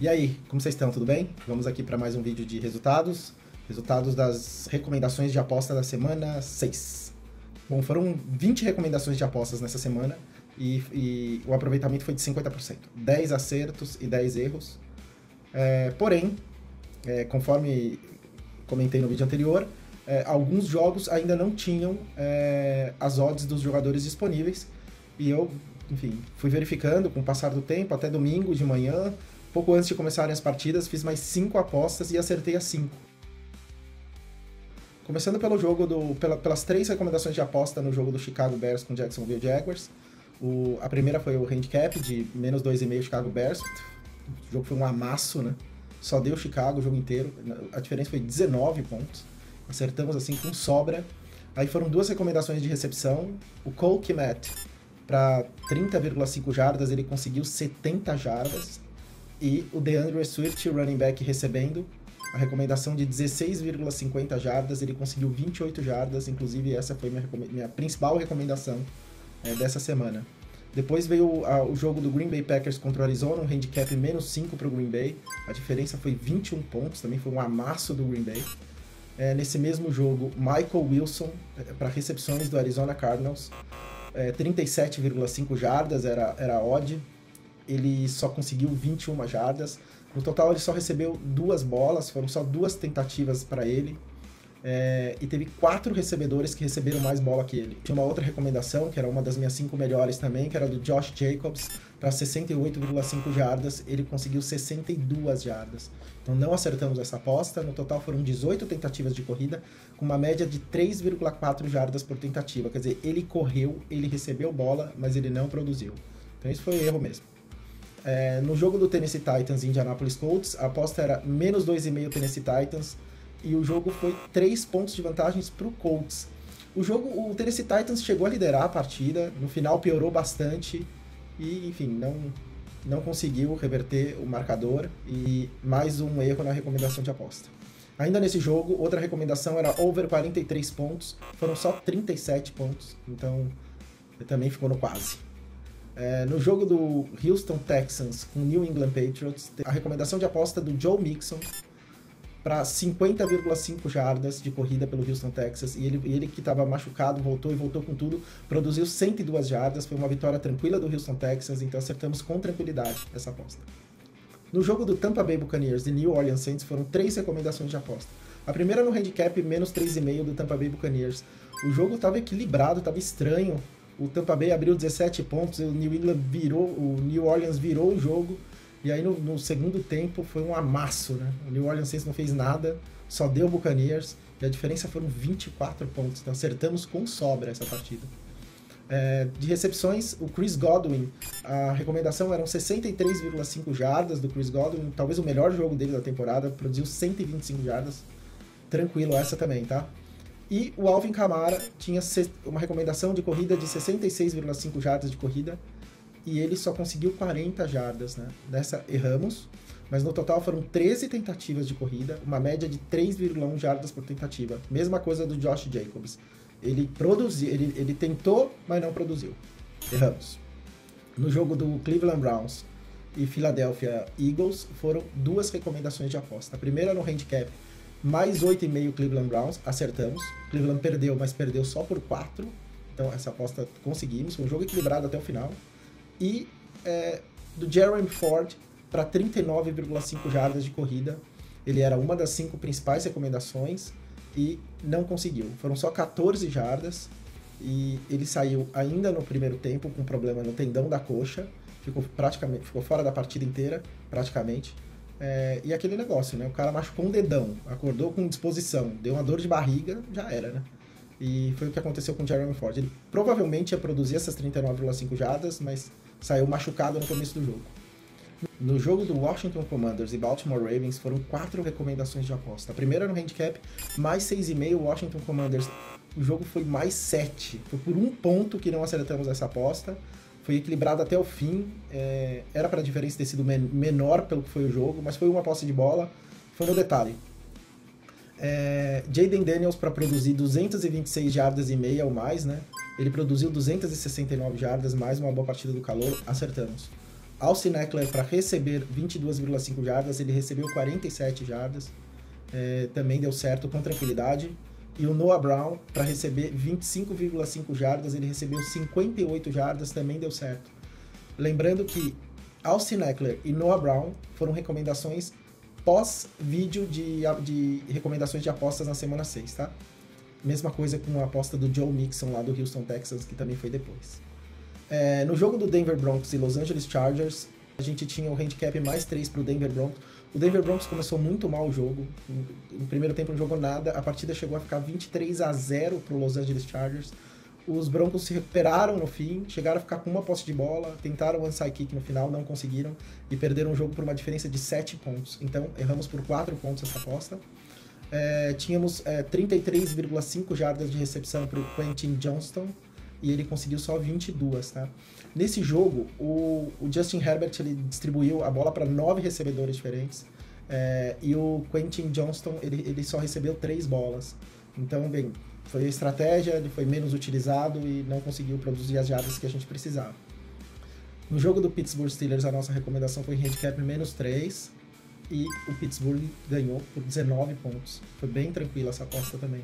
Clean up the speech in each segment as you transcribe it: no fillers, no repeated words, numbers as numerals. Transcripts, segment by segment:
E aí, como vocês estão? Tudo bem? Vamos aqui para mais um vídeo de resultados. Resultados das recomendações de aposta da semana 6. Bom, foram 20 recomendações de apostas nessa semana e o aproveitamento foi de 50%. 10 acertos e 10 erros. Porém, conforme comentei no vídeo anterior, alguns jogos ainda não tinham as odds dos jogadores disponíveis. E eu, enfim, fui verificando com o passar do tempo, até domingo de manhã, pouco antes de começarem as partidas, fiz mais 5 apostas e acertei as 5. Começando pelo jogo pelas 3 recomendações de aposta no jogo do Chicago Bears com Jacksonville Jaguars. A primeira foi o handicap de menos 2,5 Chicago Bears. O jogo foi um amasso, né? Só deu Chicago o jogo inteiro. A diferença foi 19 pontos. Acertamos assim com sobra. Aí foram 2 recomendações de recepção. O Cole Kmet para 30,5 jardas, ele conseguiu 70 jardas. E o DeAndre Swift, running back, recebendo a recomendação de 16,50 jardas, ele conseguiu 28 jardas, inclusive essa foi minha principal recomendação dessa semana. Depois veio o jogo do Green Bay Packers contra o Arizona, um handicap menos 5 para o Green Bay, a diferença foi 21 pontos, também foi um amasso do Green Bay. Nesse mesmo jogo, Michael Wilson para recepções do Arizona Cardinals, 37,5 jardas era a odd, ele só conseguiu 21 jardas. No total, ele só recebeu 2 bolas, foram só 2 tentativas para ele. E teve 4 recebedores que receberam mais bola que ele. Tinha uma outra recomendação, que era uma das minhas 5 melhores também, que era do Josh Jacobs, para 68,5 jardas. Ele conseguiu 62 jardas. Então não acertamos essa aposta. No total foram 18 tentativas de corrida, com uma média de 3,4 jardas por tentativa. Quer dizer, ele correu, ele recebeu bola, mas ele não produziu. Então isso foi erro mesmo. No jogo do Tennessee Titans e Indianapolis Colts, a aposta era menos 2,5 Tennessee Titans e o jogo foi 3 pontos de vantagens para o Colts. O Tennessee Titans chegou a liderar a partida, no final piorou bastante e, enfim, não conseguiu reverter o marcador e mais um erro na recomendação de aposta. Ainda nesse jogo, outra recomendação era over 43 pontos, foram só 37 pontos, então também ficou no quase. No jogo do Houston Texans com New England Patriots, a recomendação de aposta do Joe Mixon para 50,5 jardas de corrida pelo Houston Texans, e ele que estava machucado voltou com tudo, produziu 102 jardas, foi uma vitória tranquila do Houston Texans, então acertamos com tranquilidade essa aposta. No jogo do Tampa Bay Buccaneers e New Orleans Saints foram 3 recomendações de aposta. A primeira no handicap menos 3,5 do Tampa Bay Buccaneers. O jogo estava equilibrado, estava estranho. O Tampa Bay abriu 17 pontos, o New Orleans virou o jogo, e aí no segundo tempo foi um amasso, né? O New Orleans Saints não fez nada, só deu o Buccaneers, e a diferença foram 24 pontos, então acertamos com sobra essa partida. De recepções, o Chris Godwin, a recomendação eram 63,5 jardas do Chris Godwin, talvez o melhor jogo dele da temporada, produziu 125 jardas, tranquilo essa também, tá? E o Alvin Kamara tinha uma recomendação de corrida de 66,5 jardas de corrida e ele só conseguiu 40 jardas, né? Dessa erramos, mas no total foram 13 tentativas de corrida, uma média de 3,1 jardas por tentativa. Mesma coisa do Josh Jacobs. Ele tentou, mas não produziu. Erramos. No jogo do Cleveland Browns e Philadelphia Eagles foram 2 recomendações de aposta. A primeira no handicap, mais 8,5 Cleveland Browns, acertamos. Cleveland perdeu, mas perdeu só por 4. Então essa aposta conseguimos. Foi um jogo equilibrado até o final. E do Jeremy Ford para 39,5 jardas de corrida. Ele era uma das 5 principais recomendações e não conseguiu. Foram só 14 jardas e ele saiu ainda no primeiro tempo com problema no tendão da coxa. Ficou fora da partida inteira, praticamente. E aquele negócio, né? O cara machucou um dedão, acordou com disposição, deu uma dor de barriga, já era, né? E foi o que aconteceu com o Jeremy Ford. Ele provavelmente ia produzir essas 39,5 jardas, mas saiu machucado no começo do jogo. No jogo do Washington Commanders e Baltimore Ravens foram 4 recomendações de aposta. A primeira no handicap, mais 6,5 Washington Commanders. O jogo foi mais 7. Foi por 1 ponto que não acertamos essa aposta. Foi equilibrado até o fim, era para a diferença ter sido menor pelo que foi o jogo, mas foi uma posse de bola, foi no detalhe. Jayden Daniels para produzir 226 jardas e meia ou mais, né? Ele produziu 269 jardas, mais uma boa partida do calor, acertamos. Austin Eckler para receber 22,5 jardas, ele recebeu 47 jardas, também deu certo com tranquilidade. E o Noah Brown para receber 25,5 jardas, ele recebeu 58 jardas, também deu certo. Lembrando que Austin Eckler e Noah Brown foram recomendações pós-vídeo de recomendações de apostas na semana 6, tá? Mesma coisa com a aposta do Joe Mixon lá do Houston Texans, que também foi depois. No jogo do Denver Broncos e Los Angeles Chargers, a gente tinha o handicap mais 3 para o Denver Broncos. O Denver Broncos começou muito mal o jogo. No primeiro tempo não jogou nada. A partida chegou a ficar 23-0 para o Los Angeles Chargers. Os Broncos se recuperaram no fim, chegaram a ficar com uma posse de bola, tentaram o onside kick no final, não conseguiram e perderam o jogo por uma diferença de 7 pontos. Então, erramos por 4 pontos essa aposta. Tínhamos 33,5 jardas de recepção para o Quentin Johnston e ele conseguiu só 22, tá? Nesse jogo, o Justin Herbert ele distribuiu a bola para 9 recebedores diferentes e o Quentin Johnston ele só recebeu 3 bolas. Então, bem, foi a estratégia, ele foi menos utilizado e não conseguiu produzir as jardas que a gente precisava. No jogo do Pittsburgh Steelers, a nossa recomendação foi handicap menos 3 e o Pittsburgh ganhou por 19 pontos. Foi bem tranquila essa aposta também.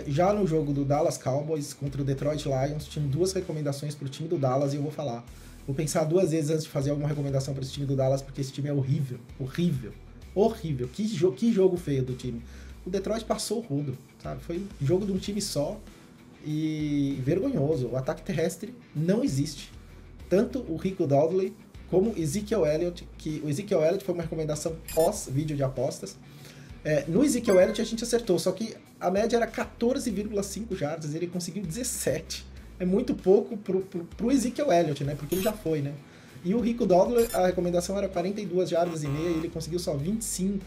Já no jogo do Dallas Cowboys contra o Detroit Lions, tinham 2 recomendações para o time do Dallas e eu vou falar. Vou pensar 2 vezes antes de fazer alguma recomendação para esse time do Dallas, porque esse time é horrível, horrível, horrível. Que jogo feio do time. O Detroit passou o rodo, sabe? Foi jogo de um time só e vergonhoso. O ataque terrestre não existe. Tanto o Rico Dowdle como Ezekiel Elliott, que o Ezekiel Elliott foi uma recomendação pós-vídeo de apostas. No Ezekiel Elliott a gente acertou, só que a média era 14,5 jardas, ele conseguiu 17. É muito pouco pro Ezekiel Elliott, né? Porque ele já foi, né? E o Rico Dowdle, a recomendação era 42 jardas e meia e ele conseguiu só 25.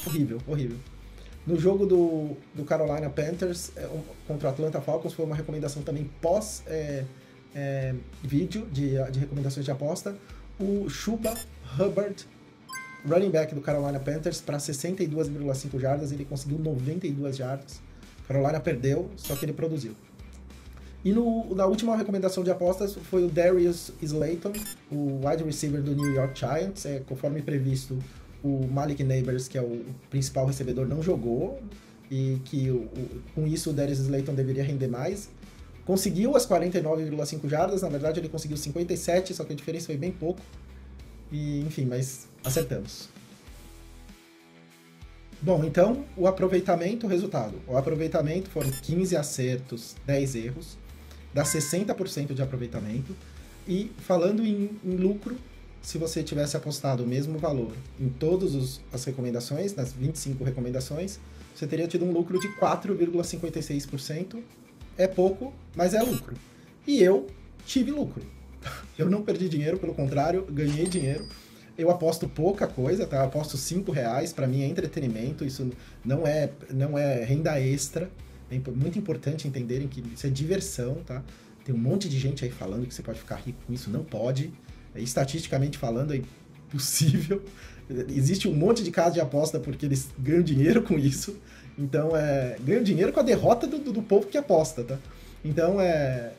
Horrível, horrível. No jogo do Carolina Panthers contra o Atlanta Falcons foi uma recomendação também pós-vídeo de recomendações de aposta. O Chuba Hubbard, running back do Carolina Panthers, para 62,5 jardas, ele conseguiu 92 jardas. Carolina perdeu, só que ele produziu. E na última recomendação de apostas foi o Darius Slayton, o wide receiver do New York Giants. Conforme previsto, o Malik Nabers, que é o principal recebedor, não jogou e que com isso o Darius Slayton deveria render mais. Conseguiu as 49,5 jardas, na verdade ele conseguiu 57, só que a diferença foi bem pouco. E, enfim, mas acertamos. Bom, então, o aproveitamento, o resultado. O aproveitamento foram 15 acertos, 10 erros, dá 60% de aproveitamento. E falando em lucro, se você tivesse apostado o mesmo valor em todas as recomendações, nas 25 recomendações, você teria tido um lucro de 4,56%. É pouco, mas é lucro. E eu tive lucro. Eu não perdi dinheiro, pelo contrário, ganhei dinheiro. Eu aposto pouca coisa, tá? Eu aposto R$5, para mim é entretenimento, isso não é renda extra. É muito importante entenderem que isso é diversão, tá? Tem um monte de gente aí falando que você pode ficar rico com isso, não pode. Estatisticamente falando, é impossível. Existe um monte de casos de aposta porque eles ganham dinheiro com isso. Então, ganham dinheiro com a derrota do povo que aposta, tá? Então, é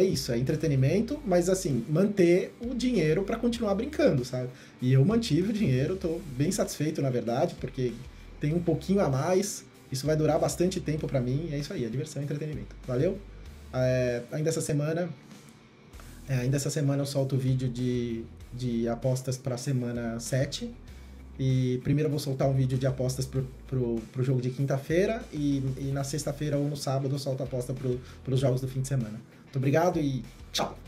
isso, é entretenimento, mas assim, manter o dinheiro para continuar brincando, sabe? E eu mantive o dinheiro, tô bem satisfeito, na verdade, porque tem um pouquinho a mais, isso vai durar bastante tempo para mim, é isso aí, é diversão e entretenimento. Valeu? Ainda essa semana eu solto o vídeo de apostas para a semana 7. E primeiro eu vou soltar um vídeo de apostas pro jogo de quinta-feira e na sexta-feira ou no sábado eu solto a aposta pros jogos do fim de semana. Muito obrigado e tchau!